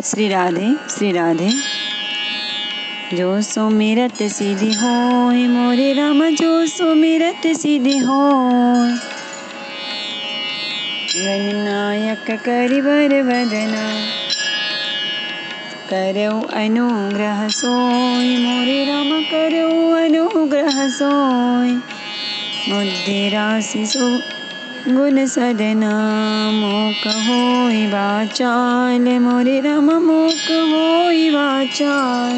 श्री राधे श्री राधे। जो सुमिरत सिद्धि होय मोरे राम, जो सुमिरत सिद्धि होय। गणनायक करिबर वदना, करौ अनुग्रह सोय मोरे राम, करौ अनुग्रह सोय। बुद्धि राशि सो गुण सदना, मोक होय वाचाल मोरे राम, मोक होय वाचाल।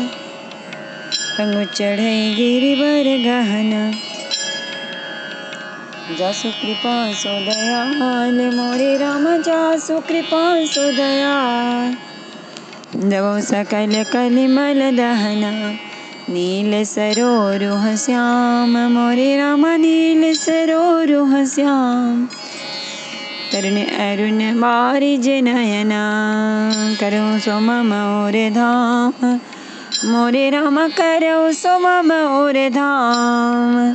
पंगु चढ़ई गिरिवर गहना, जासु कृपा सो दयाल मोरे राम, जासु कृपा सो दयाल। दबौ सकल कलिमल दहना, नील सरोरुह श्याम मोरे राम, नील सरोरुह श्याम। तरुण अरुण बारिज नयना, करौ सो मम और धाम मोरे राम, करौ सो मम और धाम।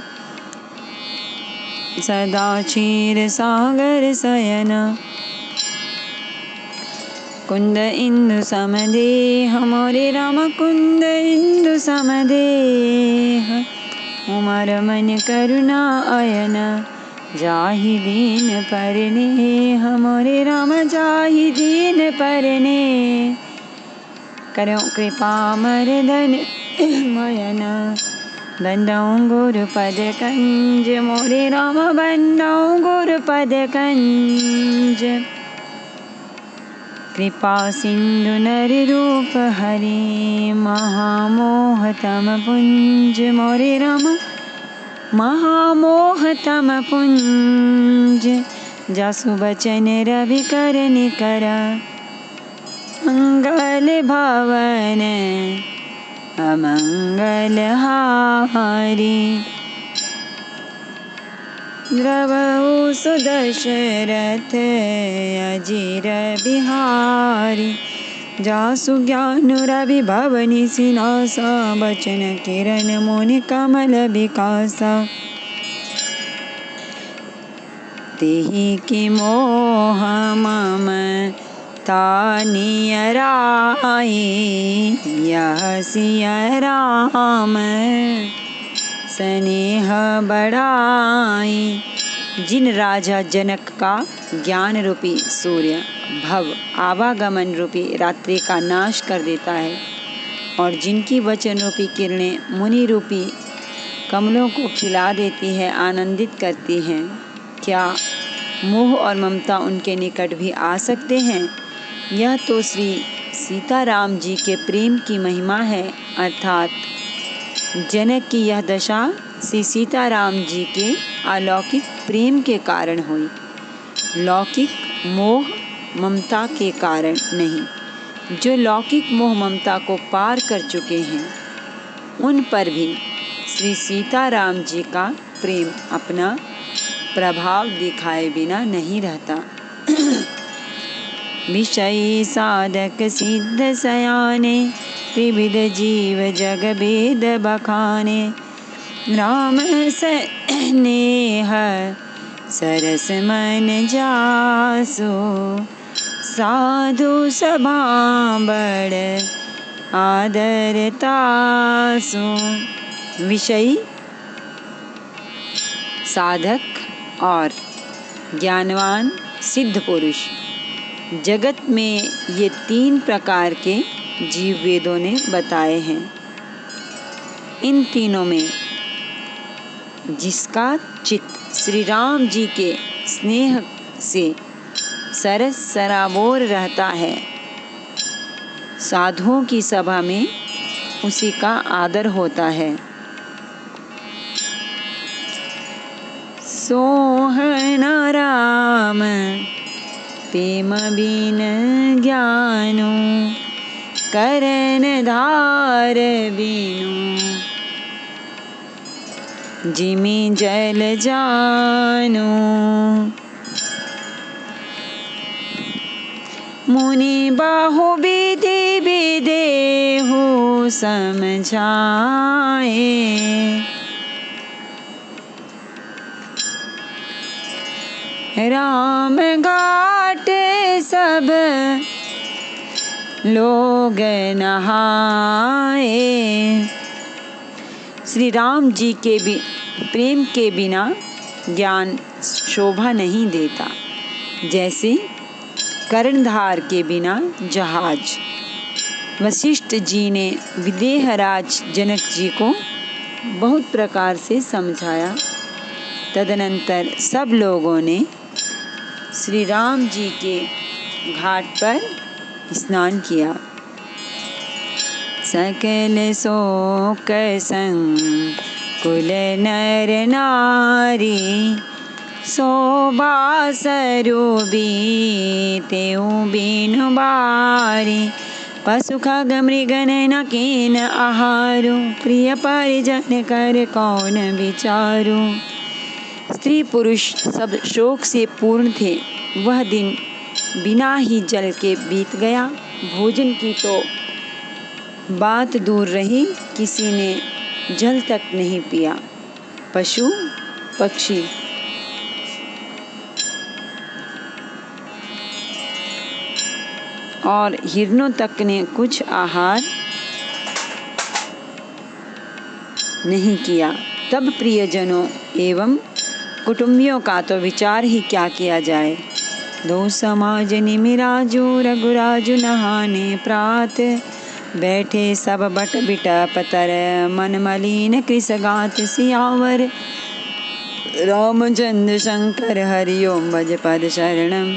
सदा क्षीर सागर शयना, कुंद इंदु समदेह मोरे राम, कुंद इंदु समदेह। उमर मन करुणा अयन, जाहि दीन परनेह मोरे राम, जाहि दीन परनेह। करौ कृपा मर्दन मयन, बंदौ गुरुपद कंज मोरे राम, बंदौ गुरुपद कंज। कृपा सिंधु नर रूप हरि, महामोह तम पुंज मोरे राम, महामोह तम पुंज। जासु बचन रवि कर निकर, मंगल भवन अमंगल हारी। द्रवहु सुदशरथ अजीर बिहारी, जासु ज्ञान रवि भवनि सिनासा, बचन किरण मुनि कमल विकासा। तेहि की मोह मम तानिय राई, यह सिय राम स्नेह बढ़ाई। जिन राजा जनक का ज्ञान रूपी सूर्य भव आवागमन रूपी रात्रि का नाश कर देता है, और जिनकी वचन रूपी किरणें मुनि रूपी कमलों को खिला देती है, आनंदित करती हैं, क्या मोह और ममता उनके निकट भी आ सकते हैं? यह तो श्री सीताराम जी के प्रेम की महिमा है, अर्थात जनक की यह दशा श्री सीताराम जी के अलौकिक प्रेम के कारण हुई, लौकिक मोह ममता के कारण नहीं। जो लौकिक मोह ममता को पार कर चुके हैं, उन पर भी श्री सीताराम जी का प्रेम अपना प्रभाव दिखाए बिना नहीं रहता। विषयी साधक सिद्ध सयाने, त्रिविध जीव जग भेद बखाने। राम स्नेह सरस मन जासु, साधु सभा बड़ आदर तासु। विषयी साधक और ज्ञानवान सिद्ध पुरुष, जगत में ये 3 प्रकार के जीव वेदों ने बताए हैं। इन तीनों में जिसका चित्त श्री राम जी के स्नेह से सरस सराबोर रहता है, साधुओं की सभा में उसी का आदर होता है। सोहन राम प्रेम बिन ज्ञानु, करन धार बिनु जिमि जल जानु। मुनि बाहु विधि विदेहु समझाए, राम घाट सब लोग नहाए। श्री राम जी के भी प्रेम के बिना ज्ञान शोभा नहीं देता, जैसे कर्णधार के बिना जहाज। वशिष्ठ जी ने विदेहराज जनक जी को बहुत प्रकार से समझाया। तदनंतर सब लोगों ने श्री राम जी के घाट पर स्नान किया। सकल शोक संकुल नर नारी, शोभा सरूबी तेऊ बीनु बारी। पशु खग मृग न कीन आहारो, प्रिय परिजन कर कौन विचारो। स्त्री पुरुष सब शोक से पूर्ण थे। वह दिन बिना ही जल के बीत गया। भोजन की तो बात दूर रही, किसी ने जल तक नहीं पिया। पशु पक्षी और हिरणों तक ने कुछ आहार नहीं किया। तब प्रियजनों एवं कुटुंबियों का तो विचार ही क्या किया जाए। दो समाज निमिराजू रघुराजू नहाने प्रात, बैठे सब बट बिटप तर मन मलिन कृस गात। सियावर रामचंद्र शंकर हरिओम भज पद शरणम।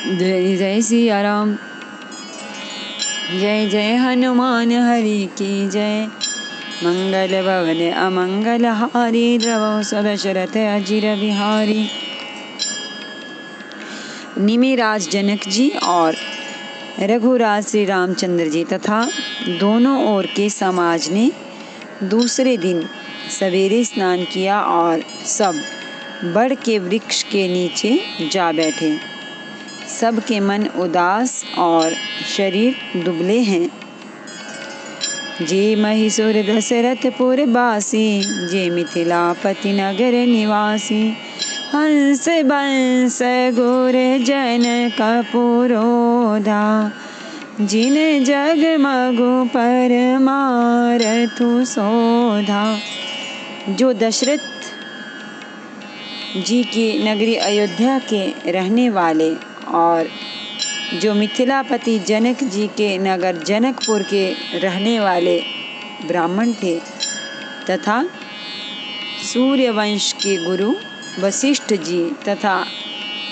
जय जय सिया राम, जय जय हनुमान हरि की जय। मंगल भवन अमंगल हारी, द्रवौ सदशरथ अजिर बिहारी। निमिराज जनक जी और रघुराज श्री रामचंद्र जी तथा दोनों ओर के समाज ने दूसरे दिन सवेरे स्नान किया और सब बड़ के वृक्ष के नीचे जा बैठे। सबके मन उदास और शरीर दुबले हैं। जे महिषुर दशरथपुर बासी, जे मिथिलापति नगर निवासी। हंस बंस गुर जनक पुरोधा, जिन जग मगु पर मारथु सोधा। जो दशरथ जी की नगरी अयोध्या के रहने वाले और जो मिथिलापति जनक जी के नगर जनकपुर के रहने वाले ब्राह्मण थे तथा सूर्यवंश के गुरु वशिष्ठ जी तथा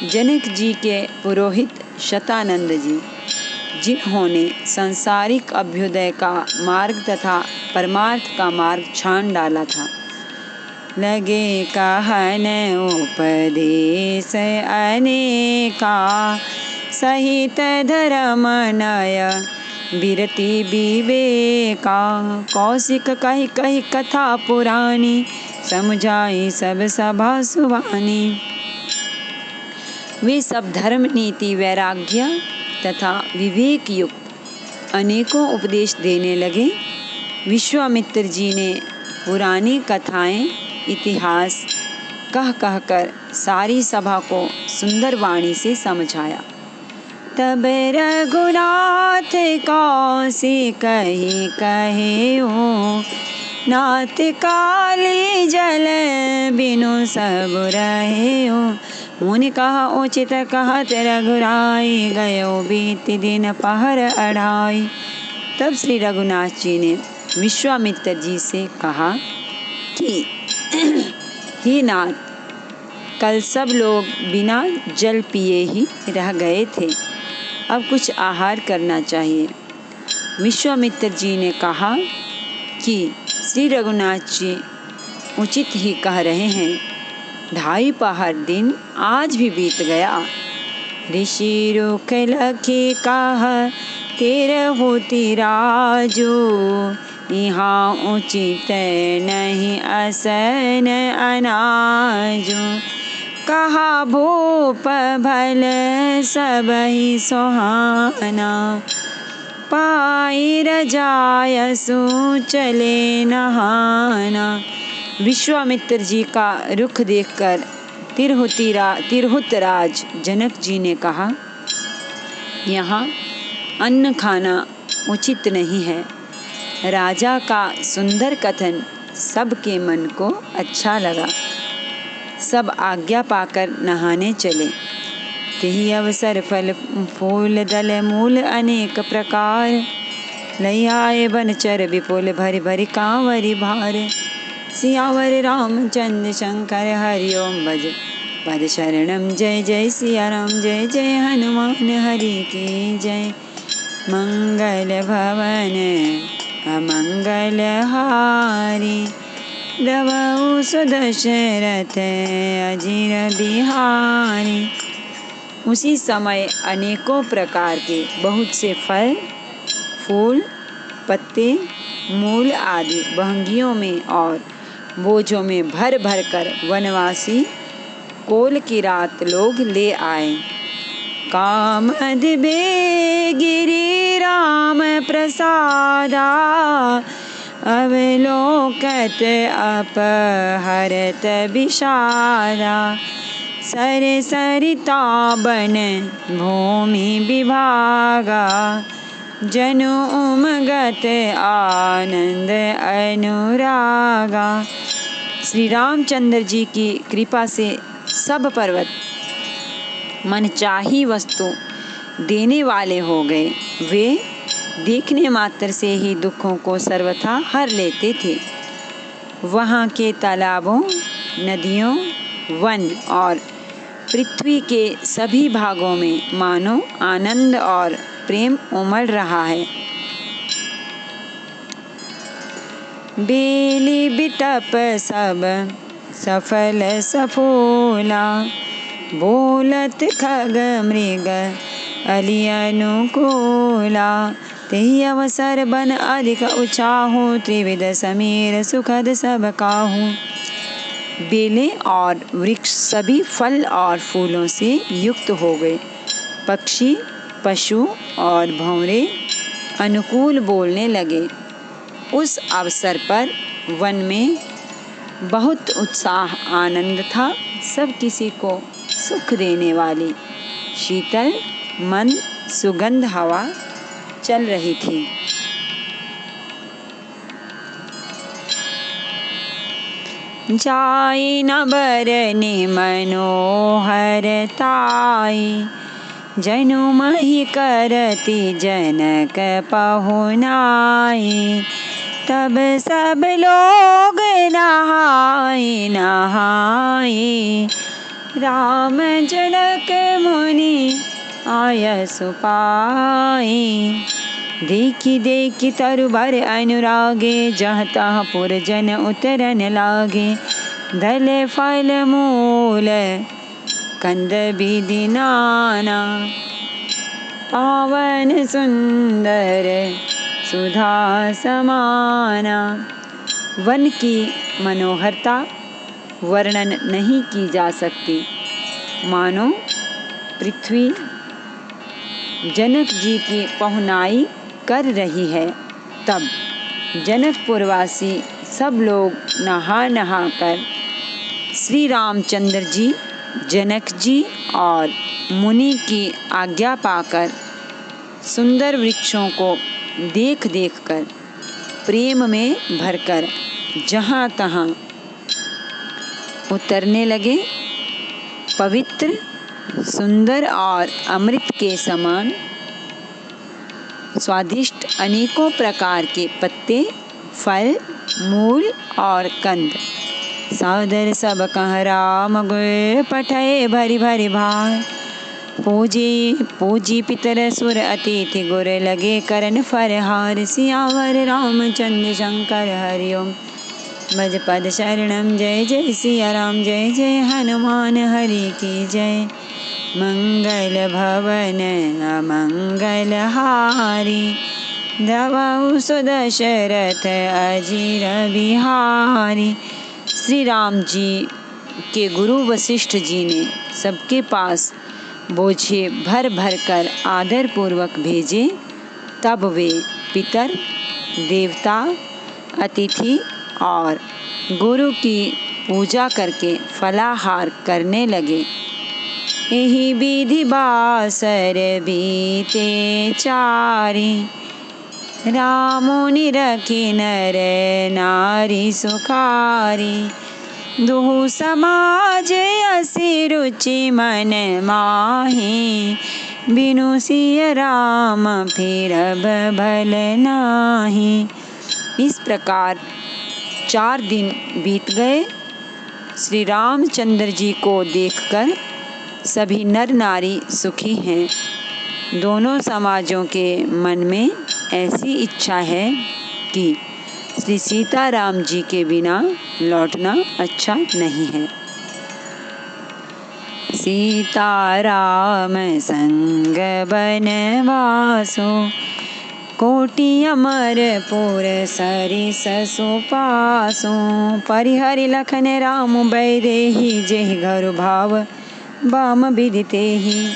जनक जी के पुरोहित शतानंद जी, जिन्होंने सांसारिक अभ्युदय का मार्ग तथा परमार्थ का मार्ग छान डाला था, लगे कहन उपदेश अनेका। सहित धर्म नय विरति विवेका। कौशिक कही कही कथा पुरानी, समझाई सब सभा सुभानी। वे सब धर्म नीति वैराग्य तथा विवेक युक्त अनेकों उपदेश देने लगे। विश्वामित्र जी ने पुरानी कथाएं इतिहास कह कहकर सारी सभा को सुंदर वाणी से समझाया। तब रघुनाथ कौशिक कही कहेऊ, नाथ काली जल बिनु सब रहेऊ। मुनि कहा उचित कहत रघुराई, गयो बीत दिन पहर अढ़ाई। तब श्री रघुनाथ जी ने विश्वामित्र जी से कहा कि हे नाथ, कल सब लोग बिना जल पिए ही रह गए थे, अब कुछ आहार करना चाहिए। विश्वामित्र जी ने कहा कि श्री रघुनाथ जी उचित ही कह रहे हैं। 2.5 पहर दिन आज भी बीत गया। ऋषि रुख लखी कह तिरहुति राजू, यहाँ उचित नहीं असन अनाजू। कहा भूप भल सबहि सोहाना, पाई रजायसु चले नहाना। विश्वामित्र जी का रुख देखकर तिरहुत राज जनक जी ने कहा, यहाँ अन्न खाना उचित नहीं है। राजा का सुंदर कथन सबके मन को अच्छा लगा। सब आज्ञा पाकर नहाने चले। तेहि अवसर फल फूल दल मूल अनेक प्रकार, लई आए बनचर विपुल भरि भरि कांवरि भार। सियावर रामचंद्र शंकर हरि ओम भज पद शरणम। जय जय सिया राम जय जय हनुमान हरि की जय। मंगल भवन अमंगल हारी, द्रवहु सुदशरथ अजिर बिहारी। उसी समय अनेकों प्रकार के बहुत से फल, फूल, पत्ते, मूल आदि बहंगियों में और बोझों में भर भर कर वनवासी कोल की रात लोग ले आए। कामद बेगिरि राम प्रसादा, अवलोकत अपहरत विषादा। सर सरिता बन भूमि विभागा, जनु उमगत आनंद अनुरागा। श्री रामचंद्र जी की कृपा से सब पर्वत मनचाही वस्तु देने वाले हो गए। वे देखने मात्र से ही दुखों को सर्वथा हर लेते थे। वहाँ के तालाबों, नदियों, वन और पृथ्वी के सभी भागों में मानो आनंद और प्रेम उमड़ रहा है। बेली बिटप सब सफल सफूला, बोलत खग मृग अली अनुकूला। तेहि अवसर बन अधिक उचाहू, त्रिविध समीर सुखद सब काहू। बेलें और वृक्ष सभी फल और फूलों से युक्त हो गए। पक्षी, पशु और भंवरे अनुकूल बोलने लगे। उस अवसर पर वन में बहुत उत्साह आनंद था। सब किसी को सुख देने वाली शीतल मंद सुगंध हवा चल रही थी। जाई न बरनि मनोहर ताई, जनु महि करति जनक पहुनाई। तब सब लोग नहाई नहाई, राम जनक मुनि आयसु पाई। देखी देखी तरु बर अनुरागे, जह तह पुरजन उतरन लागे। दल फल मूल कंद विधि नाना, पावन सुंदर सुधा समाना। वन की मनोहरता वर्णन नहीं की जा सकती। मानो पृथ्वी जनक जी की पहुनाई कर रही है। तब जनकपुरवासी सब लोग नहा नहा कर श्री रामचंद्र जी, जनक जी और मुनि की आज्ञा पाकर सुंदर वृक्षों को देख देख कर प्रेम में भरकर जहाँ तहाँ उतरने लगे। पवित्र, सुंदर और अमृत के समान स्वादिष्ट अनेकों प्रकार के पत्ते, फल, मूल और कंद सादर सब कह राम गुर पठय भरि भरि भार। पूजी पितर सुर अतिथि गुर लगे करन फरहार। सियावर रामचंद्र शंकर हरि ओम भज पद शरणम। जय जय सिया राम जय जय हनुमान हरि की जय। मंगल भवन अमंगल हारी, द्रवहु सुदशरथ अजिर बिहारी। श्री राम जी के गुरु वशिष्ठ जी ने सबके पास बोझे भर भर कर आदर पूर्वक भेजे। तब वे पितर, देवता, अतिथि और गुरु की पूजा करके फलाहार करने लगे। एहि विधि बासर बीते चारि, रामो निरखि नर नारी सुखारी। दुहु समाज असी रुचि मन माहि, बिनु सिय राम फिरब भल नाही। इस प्रकार 4 दिन बीत गए। श्री रामचंद्र जी को देखकर सभी नर नारी सुखी हैं। दोनों समाजों के मन में ऐसी इच्छा है कि श्री सीताराम जी के बिना लौटना अच्छा नहीं है। सीताराम संग बनवासो, कोटि अमरपुर सरिस सुपासो। परिहरि लखन राम बैदेही, जेहि घर भाव बाम विदितेहि।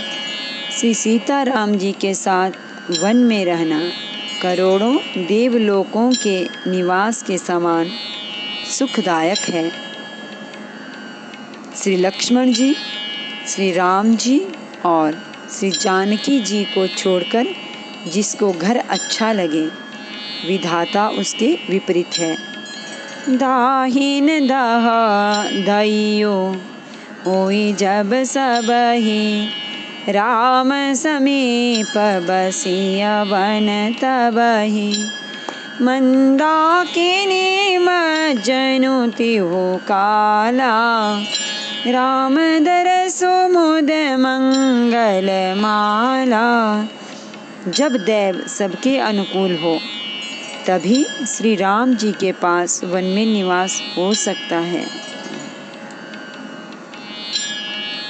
श्री सीताराम जी के साथ वन में रहना करोड़ों देवलोकों के निवास के समान सुखदायक है। श्री लक्ष्मण जी, श्री राम जी और श्री जानकी जी को छोड़कर जिसको घर अच्छा लगे, विधाता उसके विपरीत है। दाहिन दह दइयो होई जब सबहि, राम समीप बसिया वन तबहि। मंदाकिनी मज्जनु तिहु काला, राम दरसो मुद मंगल माला। जब दैव सबके अनुकूल हो तभी श्री राम जी के पास वन में निवास हो सकता है।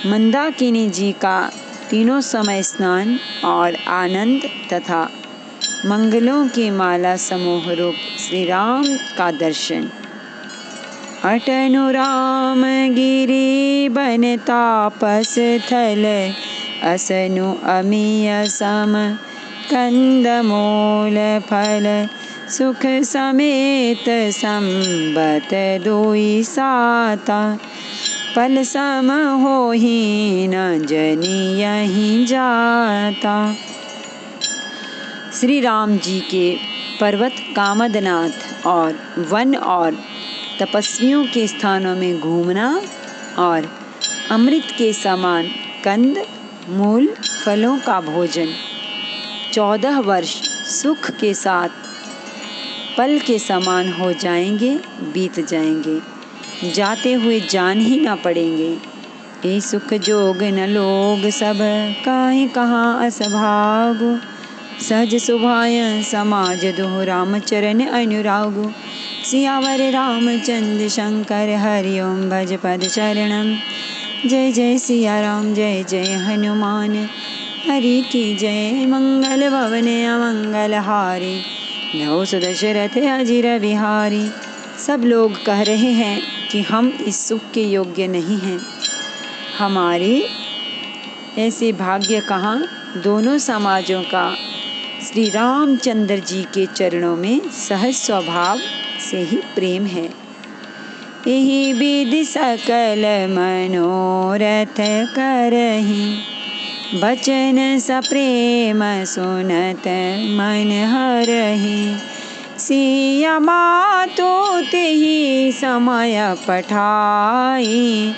मंदाकिनी जी का तीनों समय स्नान और आनंद तथा मंगलों की माला समूह रूप श्री राम का दर्शन। अटनु राम गिरि बन तापस थल, असनु अमीय सम कंद मूल फल। सुख समेत संबत दुई साता, पल सम होहि न जनियहि जाता। श्री राम जी के पर्वत कामदनाथ और वन और तपस्वियों के स्थानों में घूमना और अमृत के समान कंद मूल फलों का भोजन 14 वर्ष सुख के साथ पल के समान हो जाएंगे, बीत जाएंगे, जाते हुए जान ही ना पड़ेंगे। ये सुख जोग न लोग सब, काहे कहाँ असभागो। सहज सुभाय समाज दुह, रामचरण अनुरागो। सियावर रामचंद्र शंकर, हरिओम भज पद चरणम। जय जय सिया राम, जय जय हनुमान, हरि की जय। मंगल भवन अमंगल हारी, नौ सुदशरथ अजिर बिहारी। सब लोग कह रहे हैं कि हम इस सुख के योग्य नहीं हैं। हमारे ऐसे भाग्य कहाँ। दोनों समाजों का श्री रामचंद्र जी के चरणों में सहज स्वभाव से ही प्रेम है। यही विधि सकल मनोरथ करहि, बचन सप्रेम सुनत मन हरहि। सिया मातु तेहि समय पठाई,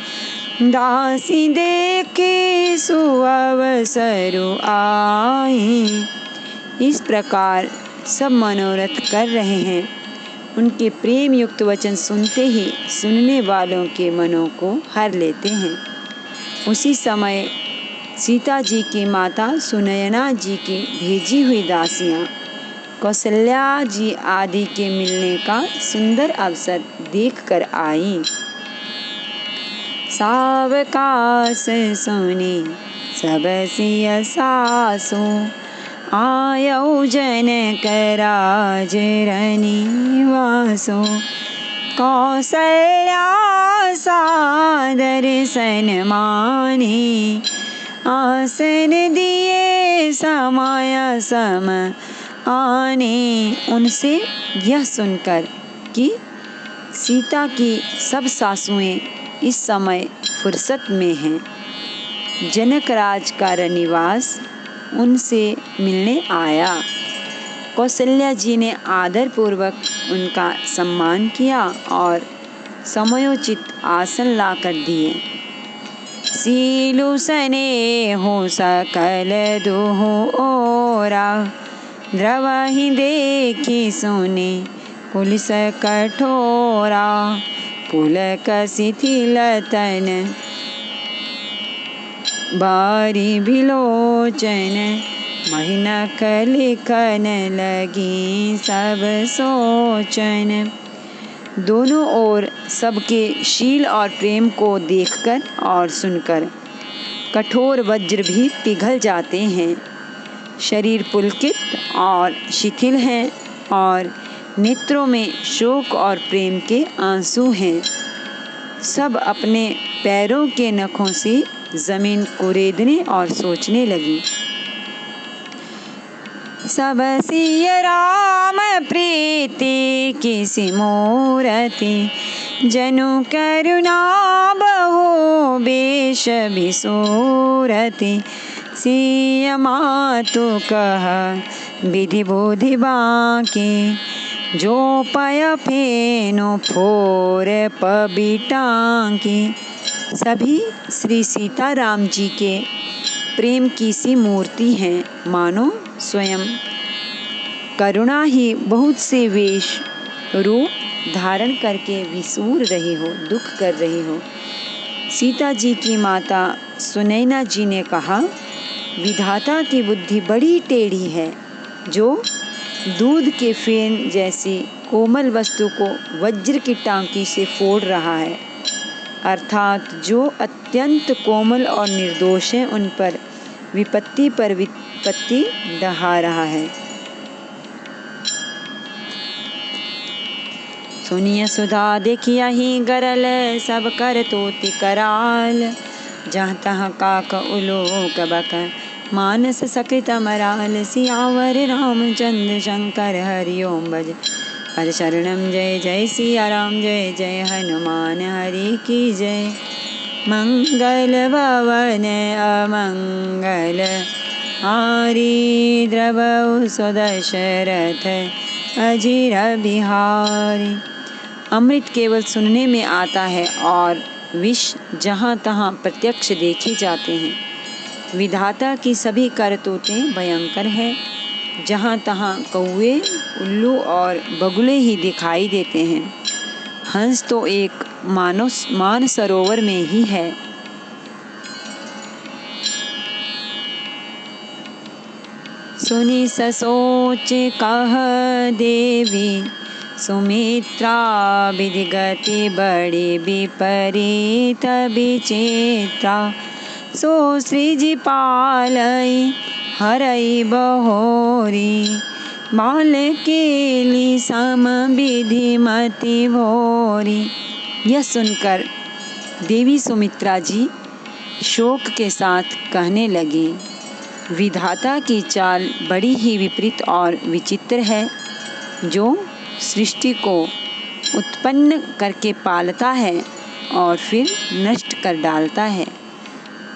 दासी देखे सुअवसरु आई। इस प्रकार सब मनोरथ कर रहे हैं। उनके प्रेम युक्त वचन सुनते ही सुनने वालों के मनों को हर लेते हैं। उसी समय सीता जी की माता सुनयना जी की भेजी हुई दासियाँ कौशल्या जी आदि के मिलने का सुंदर अवसर देखकर आई। सावकाश सुनी सब सिय सासु, आयौ जनक राज रनिवासो। कौशल्या सादर सन्मानी, आसन दिए समय सम आने। उनसे यह सुनकर कि सीता की सब सासुएं इस समय फुर्सत में हैं, जनकराज का रनिवास उनसे मिलने आया। कौशल्या जी ने आदरपूर्वक उनका सम्मान किया और समयोचित आसन लाकर दिए। सीलु सने हो सकल दुहु ओरा, द्रवहि देखी सुने कुलिस कठोरा, पुलक शिथिल तन बारी बिलोचन, महिनक लिखन लगी सब सोचन। दोनों ओर सबके शील और प्रेम को देखकर और सुनकर कठोर वज्र भी पिघल जाते हैं। शरीर पुलकित और शिथिल है और नेत्रों में शोक और प्रेम के आंसू हैं। सब अपने पैरों के नखों से जमीन कुरेदने और सोचने लगी। सब सिय राम प्रीति किसी मूरति, जनु करुणा बहु बेश बिसूरति, सिय मातु कह विधि बुद्धि बाकी, जो पय फेनु फोर पबिटांकी। सभी श्री सीताराम जी के प्रेम की सी मूर्ति हैं, मानो स्वयं करुणा ही बहुत से वेश रूप धारण करके विसूर रही हो, दुख कर रही हो। सीता जी की माता सुनैना जी ने कहा, विधाता की बुद्धि बड़ी टेढ़ी है, जो दूध के फेन जैसी कोमल वस्तु को वज्र की टांकी से फोड़ रहा है, अर्थात जो अत्यंत कोमल और निर्दोष है उन पर विपत्ति पर विपत्ति ढहा रहा है। सुनिय सुधा देखिया ही गरल, सब कर तोति कराल, जहाँ तहाँ काक उलोक बक, मानस सकृत मराल, सियावर रामचंद्र शंकर हरि ओम भज, पद शरणम जय जय सिया राम, जय जय हनुमान हरि की जय। मंगल भवन अमंगल हारी, द्रवहु सुदशरथ अजिर बिहारी। अमृत केवल सुनने में आता है और विष जहाँ तहाँ प्रत्यक्ष देखे जाते हैं। विधाता की सभी करतूतें भयंकर है, जहाँ तहाँ कौवे, उल्लू और बगुले ही दिखाई देते हैं। हंस तो एक मान सरोवर में ही है। सुनि ससोच कह देवी, सुमित्रा विधि गति बड़ी विपरीत विचित्रा, सो श्रीजी पालई हरई बहोरी, बाल केली सम विधि मति भोरी। यह सुनकर देवी सुमित्रा जी शोक के साथ कहने लगी, विधाता की चाल बड़ी ही विपरीत और विचित्र है, जो सृष्टि को उत्पन्न करके पालता है और फिर नष्ट कर डालता है।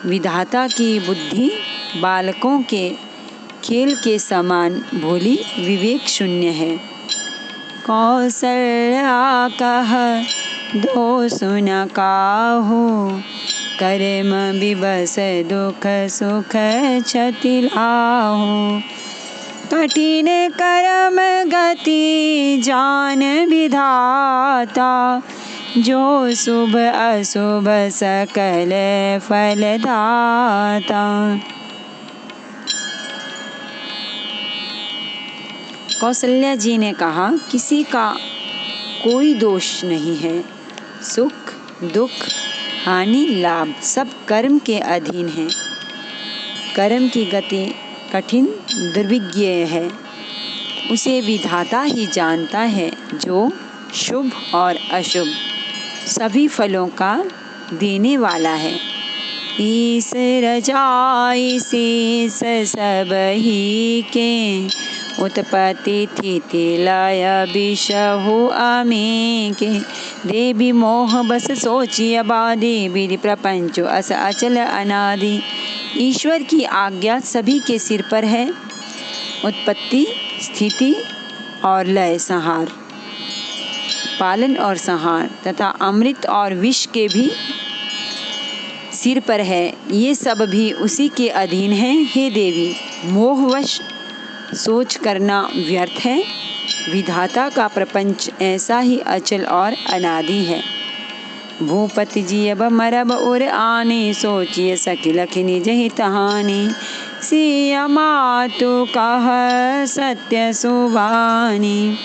विधाता की बुद्धि बालकों के खेल के समान भोली विवेक शून्य है। कौशल्या कह दो सुन काहू, कर्म विवश दुख सुख क्षति लाहू, कठिन कर्म गति जान विधाता, जो शुभ अशुभ सकल फलदाता। कौशल्या जी ने कहा, किसी का कोई दोष नहीं है। सुख दुख हानि लाभ सब कर्म के अधीन है। कर्म की गति कठिन दुर्विज्ञ है, उसे विधाता ही जानता है, जो शुभ और अशुभ सभी फलों का देने वाला है। ईश रजाई शेष सब ही के, उत्पत्ति स्थिति लय विषहु अमी के। देवी मोह बस सोचिय बादी, विधि प्रपंच अस अचल अनादि। ईश्वर की आज्ञा सभी के सिर पर है। उत्पत्ति, स्थिति और लय, संहार, पालन और संहार तथा अमृत और विष के भी सिर पर है। ये सब भी उसी के अधीन हैं। हे देवी, मोहवश सोच करना व्यर्थ है। विधाता का प्रपंच ऐसा ही अचल और अनादि है। भूपति जी अब मरब उर आने, सोचिए सखी लखनी जही तहानी। सिया मातु कह सत्य सुबानी,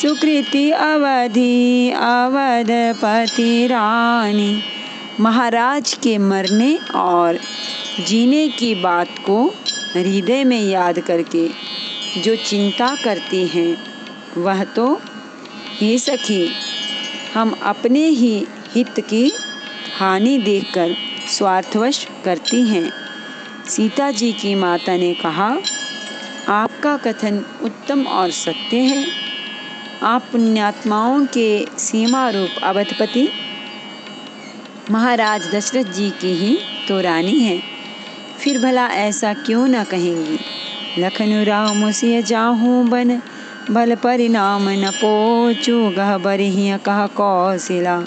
सुकृति अवधि अवधपति रानी। महाराज के मरने और जीने की बात को हृदय में याद करके जो चिंता करती हैं, वह तो हे सखी हम अपने ही हित की हानि देखकर स्वार्थवश करती हैं। सीता जी की माता ने कहा, आपका कथन उत्तम और सत्य है। आप पुण्यात्माओं के सीमा रूप अवधपति महाराज दशरथ जी की ही तो रानी है। फिर भला ऐसा क्यों न कहेंगी। लखनु राम सिय जाहूँ बन, बल परिणाम न पोचू। गह बरहिय कह कौशिला,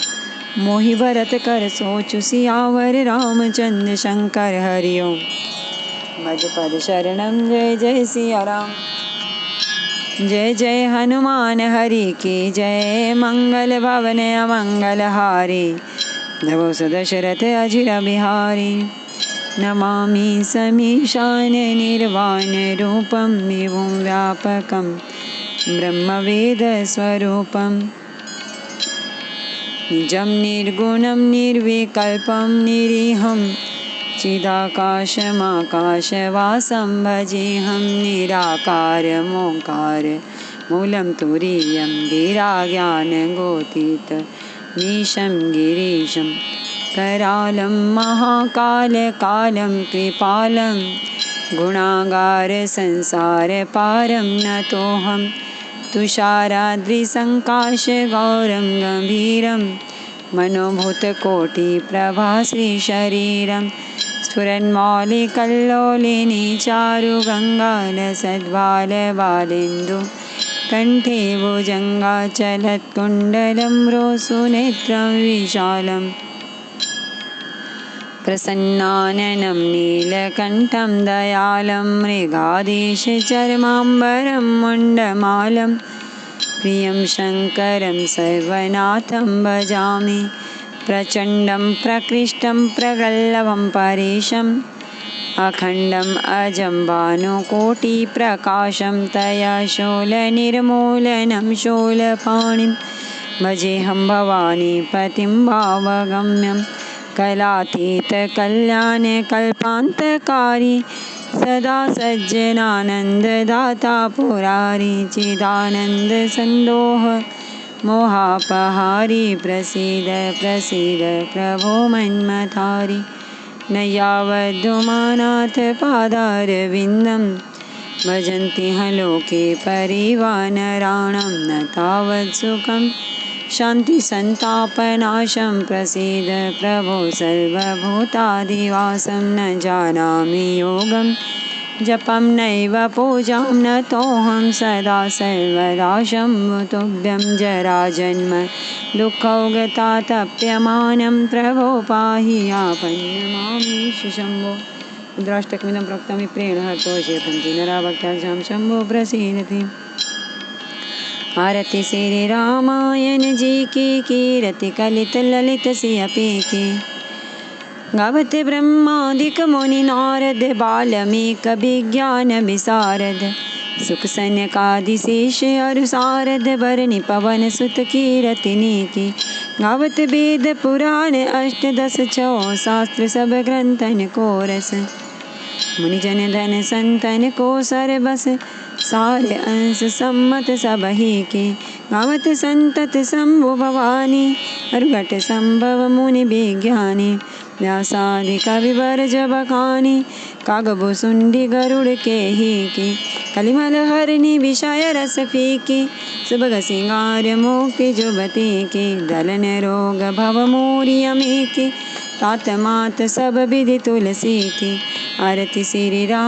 मोहि भरत कर सोचु। सियावर रामचंद्र शंकर हरिओम, मज पद शरणम। जय जय सिया राम, जय जय हनुमान हरि की जय। मंगल भवन अमंगल हारी, नभो दशरथ अजिर बिहारी। नमामि समीशान निर्वाण रूपम, विभुं व्यापकं ब्रह्मवेद स्वरूपम। निजं निर्गुणं निर्विकल्पं निरीहं, चिदाकाशमाकाशवासं भजेऽहं। निराकारमोङ्कार मूलं तुरीयं, वीराज्ञानगोतीत मीशं गिरीशं। करालं महाकालकालं कृपालं, गुणागार संसार पारं नतोऽहं। तुषाराद्रिसङ्काशगौरं गम्भीरं, मनोभूतकोटिप्रभाश्रीशरीरं। स्फुरन्मौलिकल्लोलिनी चारुगङ्गालसद्बालबालेन्दु, कण्ठे भुजङ्गाचलत्कुण्डलं रोसुनेत्रं विशालं। प्रसन्नाननं नीलकण्ठं दयालं, मृगाधीशचर्माम्बरं मुण्डमालं। प्रियं शङ्करं सर्वनाथं भजामि, प्रचण्डं प्रकृष्टं प्रगल्भं परेशम्। अखण्डम् अजं भानुकोटिप्रकाशं, तया शूलनिर्मूलनं शूलपाणिं। भजेऽहं भवानीपतिं भावगम्यं, कलातीतकल्याणकल्पान्तकारी। सदा सज्जनानन्ददाता पुरारी, चिदानन्दसन्दोह मोहापहारी। प्रसीद प्रसीद प्रभो मन्मथारी, न यावद्धुमानाथ पादारविन्दं। भजन्ति ह लोके परिवानराणां, न तावत् सुखं शान्ति संतापनाशं। प्रसीद प्रभो सर्वभूताधिवासं, न जानामि योगं जपं नैव पूजां। नतोऽहं सदा सर्वदा शम्भो तुभ्यं, जराजन्म दुःखौगतातप्यमानं। प्रभो पाहि आपन्नमामीश शम्भो। रुद्राष्टकमिदं प्रोक्तं विप्रेण हर्षोषेपन्ति नरा भक्त्यार्जां। शम्भो प्रसीदति। आरती श्री रामायण जी की, कीरति कलित ललित सियपी की। गावत ब्रह्मादिक मुनि नारद, बाल्मीक विज्ञान विशारद। सुख सनकादिशेष अरु सारद, बरनि पवन सुत कीरतिनी की। गावत वेद पुराण अष्टदश छो, शास्त्र सब ग्रंथन को रस। मुनिजन धन संतन को सरबस, सारे अंश सम्मत सबही के। गावत संतत शंभु भवानी, अरुघट संभव मुनि विज्ञानी। व्यासादि कवि वर जब बखानी, कागभुसुंडी गरुड़ के ही की। कलिमल हरनि विषय रस फीके, सुभग सिंगार मुक्ति जुबते के, दलन रोग भव मोरि अमेके, तात मात सब विधि तुलसी के, आरति श्री राम